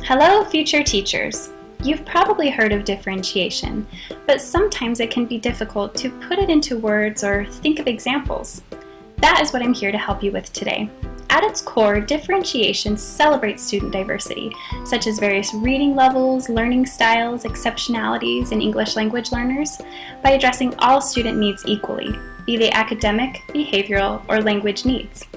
Hello, future teachers! You've probably heard of differentiation, but sometimes it can be difficult to put it into words or think of examples. That is what I'm here to help you with today. At its core, differentiation celebrates student diversity, such as various reading levels, learning styles, exceptionalities in English language learners, by addressing all student needs equally, be they academic, behavioral, or language needs.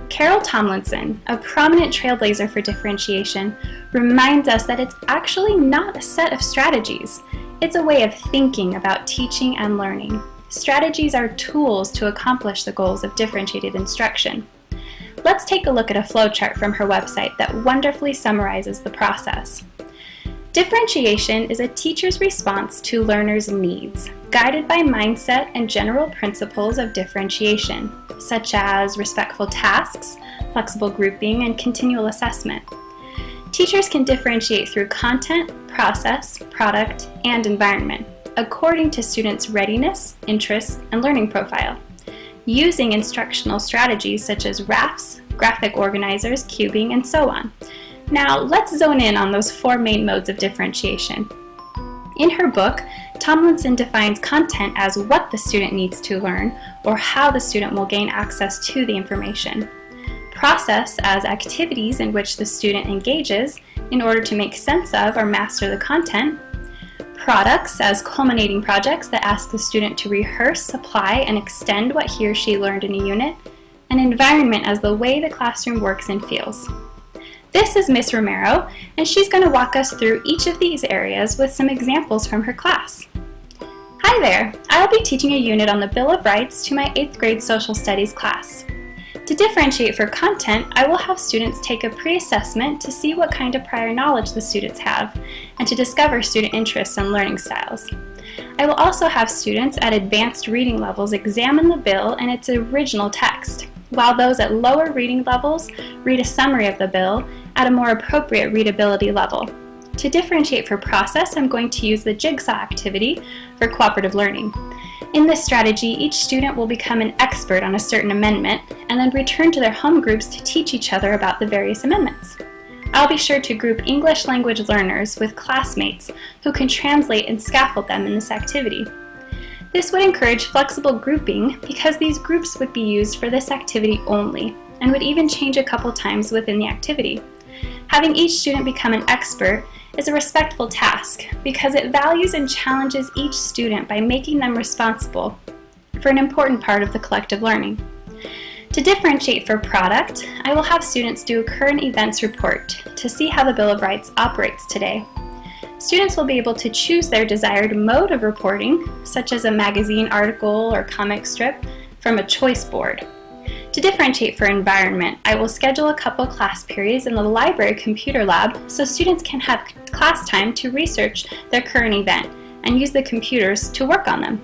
Carol Tomlinson, a prominent trailblazer for differentiation, reminds us that it's actually not a set of strategies. It's a way of thinking about teaching and learning. Strategies are tools to accomplish the goals of differentiated instruction. Let's take a look at a flowchart from her website that wonderfully summarizes the process. Differentiation is a teacher's response to learners' needs, guided by mindset and general principles of differentiation, such as respectful tasks, flexible grouping, and continual assessment. Teachers can differentiate through content, process, product, and environment, according to students' readiness, interests, and learning profile, using instructional strategies such as RAFs, graphic organizers, cubing, and so on. Now, let's zone in on those four main modes of differentiation. In her book, Tomlinson defines content as what the student needs to learn or how the student will gain access to the information. Process as activities in which the student engages in order to make sense of or master the content. Products as culminating projects that ask the student to rehearse, apply, and extend what he or she learned in a unit. And environment as the way the classroom works and feels. This is Miss Romero, and she's going to walk us through each of these areas with some examples from her class. Hi there! I'll be teaching a unit on the Bill of Rights to my 8th grade social studies class. To differentiate for content, I will have students take a pre-assessment to see what kind of prior knowledge the students have, and to discover student interests and learning styles. I will also have students at advanced reading levels examine the bill and its original text, while those at lower reading levels read a summary of the bill at a more appropriate readability level. To differentiate for process, I'm going to use the jigsaw activity for cooperative learning. In this strategy, each student will become an expert on a certain amendment and then return to their home groups to teach each other about the various amendments. I'll be sure to group English language learners with classmates who can translate and scaffold them in this activity. This would encourage flexible grouping because these groups would be used for this activity only and would even change a couple times within the activity. Having each student become an expert is a respectful task because it values and challenges each student by making them responsible for an important part of the collective learning. To differentiate for product, I will have students do a current events report to see how the Bill of Rights operates today. Students will be able to choose their desired mode of reporting, such as a magazine article or comic strip, from a choice board. To differentiate for environment, I will schedule a couple class periods in the library computer lab so students can have class time to research their current event and use the computers to work on them.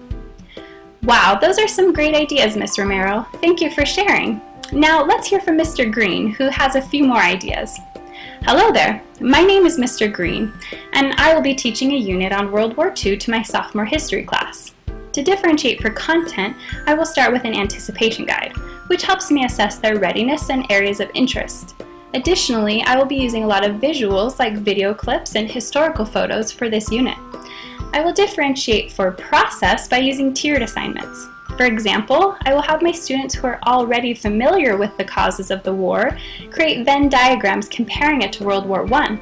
Wow, those are some great ideas, Miss Romero. Thank you for sharing. Now let's hear from Mr. Green, who has a few more ideas. Hello there, my name is Mr. Green, and I will be teaching a unit on World War II to my sophomore history class. To differentiate for content, I will start with an anticipation guide, which helps me assess their readiness and areas of interest. Additionally, I will be using a lot of visuals like video clips and historical photos for this unit. I will differentiate for process by using tiered assignments. For example, I will have my students who are already familiar with the causes of the war create Venn diagrams comparing it to World War I.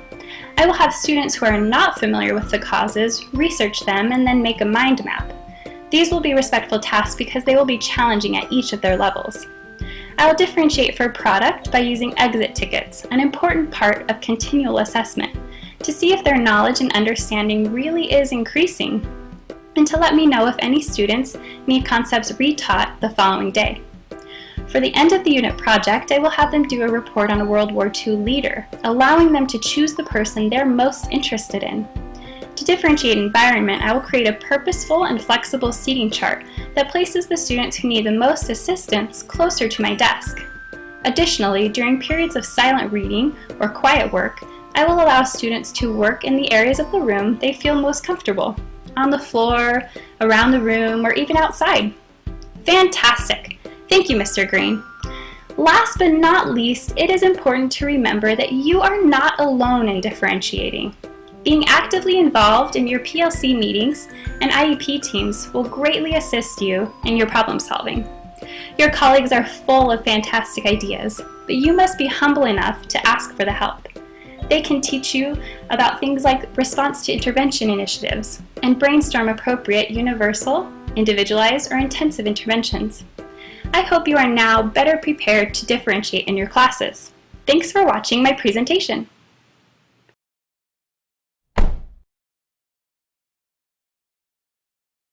I will have students who are not familiar with the causes research them and then make a mind map. These will be respectful tasks because they will be challenging at each of their levels. I will differentiate for product by using exit tickets, an important part of continual assessment, to see if their knowledge and understanding really is increasing, and to let me know if any students need concepts retaught the following day. For the end of the unit project, I will have them do a report on a World War II leader, allowing them to choose the person they're most interested in. To differentiate environment, I will create a purposeful and flexible seating chart that places the students who need the most assistance closer to my desk. Additionally, during periods of silent reading or quiet work, I will allow students to work in the areas of the room they feel most comfortable, on the floor, around the room, or even outside. Fantastic! Thank you, Mr. Green. Last but not least, it is important to remember that you are not alone in differentiating. Being actively involved in your PLC meetings and IEP teams will greatly assist you in your problem solving. Your colleagues are full of fantastic ideas, but you must be humble enough to ask for the help. They can teach you about things like response to intervention initiatives and brainstorm appropriate universal, individualized, or intensive interventions. I hope you are now better prepared to differentiate in your classes. Thanks for watching my presentation.